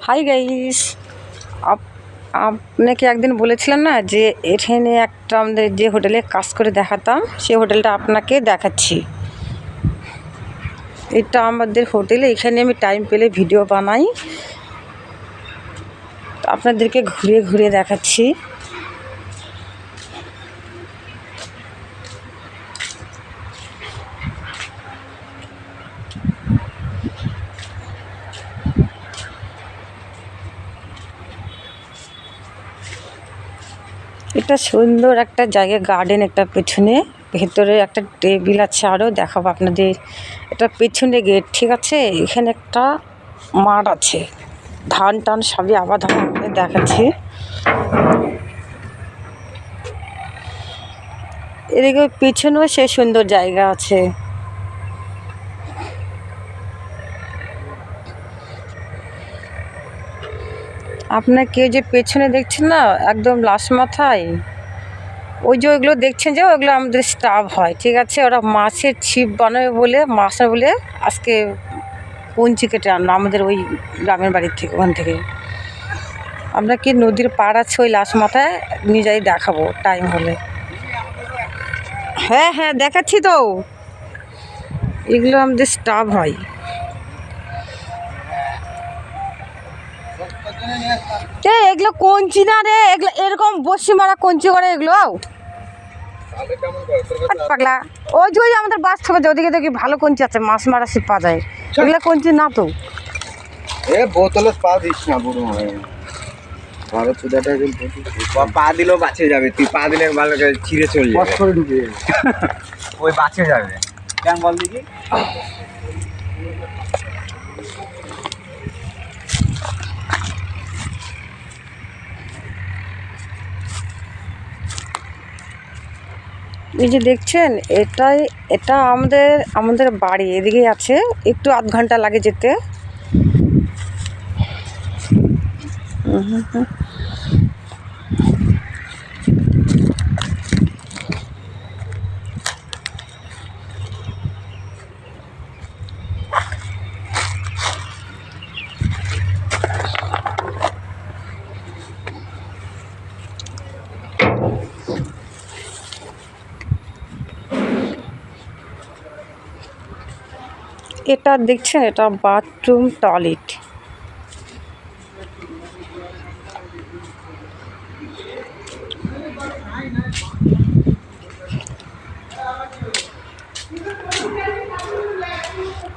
Hi guys, আপনাকে একদিন বলেছিলাম না যে এখানে একটা আমাদের যে হোটেলে কাজ করে দেখাতাম, সেই হোটেলটা আপনাকে দেখাচ্ছি। এটা আমাদের হোটেলে, এখানে আমি টাইম পেলে ভিডিও বানাই, আপনাদেরকে ঘুরে ঘুরে দেখাচ্ছি। এটা সুন্দর একটা জায়গা, গার্ডেন, একটা পেছনে ভেতরে একটা টেবিল আছে, আরও দেখাবো আপনাদের। এটা পেছনে গেট, ঠিক আছে। এখানে একটা মাঠ আছে, ধান টান সবই আবার দেখাচ্ছি। এদিকে পেছনেও সে সুন্দর জায়গা আছে। আপনাকে যে পেছনে দেখছেন না, একদম লাস্ট মাথায় ওই যে ওইগুলো দেখছেন, যে ওইগুলো আমাদের স্টাফ হয়, ঠিক আছে। ওরা মাছের ছিপ বানাবে বলে, মাছ বলে আজকে কঞ্চি কেটে আনলো আমাদের ওই গ্রামের বাড়ির থেকে, ওখান থেকে। আমরা কি নদীর পাড় আছে ওই লাস্ট মাথায়, নিয়ে যাই, দেখাবো টাইম হলে। হ্যাঁ হ্যাঁ দেখাচ্ছি তো, এগুলো আমাদের স্টাফ হয়। এগুলো কঞ্চি না রে, এগুলো এরকম বসি মারা কঞ্চি করে এগুলো। পাগলা, ওই যে আমাদের বাস থেকে ওদিকে দেখি ভালো কঞ্চি আছে, মাছ মারা সে পা যায়। এগুলো কঞ্চি না তো, বোতলে পা দিস না, বুড়ো ভালো চুদাটা পা দিলেও বাঁচে যাবে। তুই পা দিলে ভালো ছিঁড়ে চলে যাবে, ওই বাঁচে যাবে। কেন বল দেখি। এই যে দেখছেন, এটা আমাদের বাড়ি এদিকেই আছে, একটু আধ ঘন্টা লাগে যেতে। এটা দেখছেন, এটা বাথরুম টয়লেট।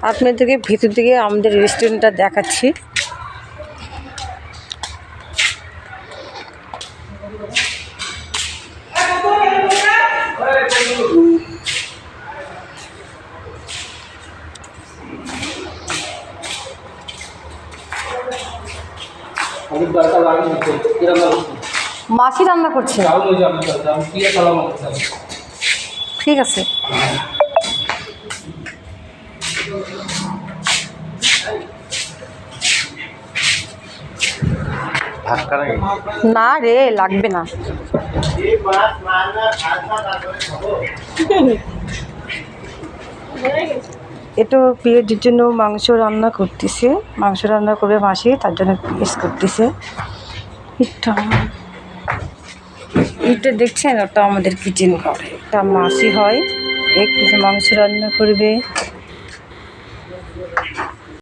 আপনাদেরকে ভিতর দিকে আমাদের রেস্টুরেন্টটা দেখাচ্ছি। মাছি রান্না করছে, ঠিক আছে। না রে, লাগবে না। এটা পিএইচডির জন্য মাংস রান্না করতেছে, মাংস রান্না করবে মাসি, তার জন্য পিএইচ করতেছে। এটা দেখছেন, ওটা আমাদের কিচেন ঘর, এটা মাসি হয়, এক মাংস রান্না করবে।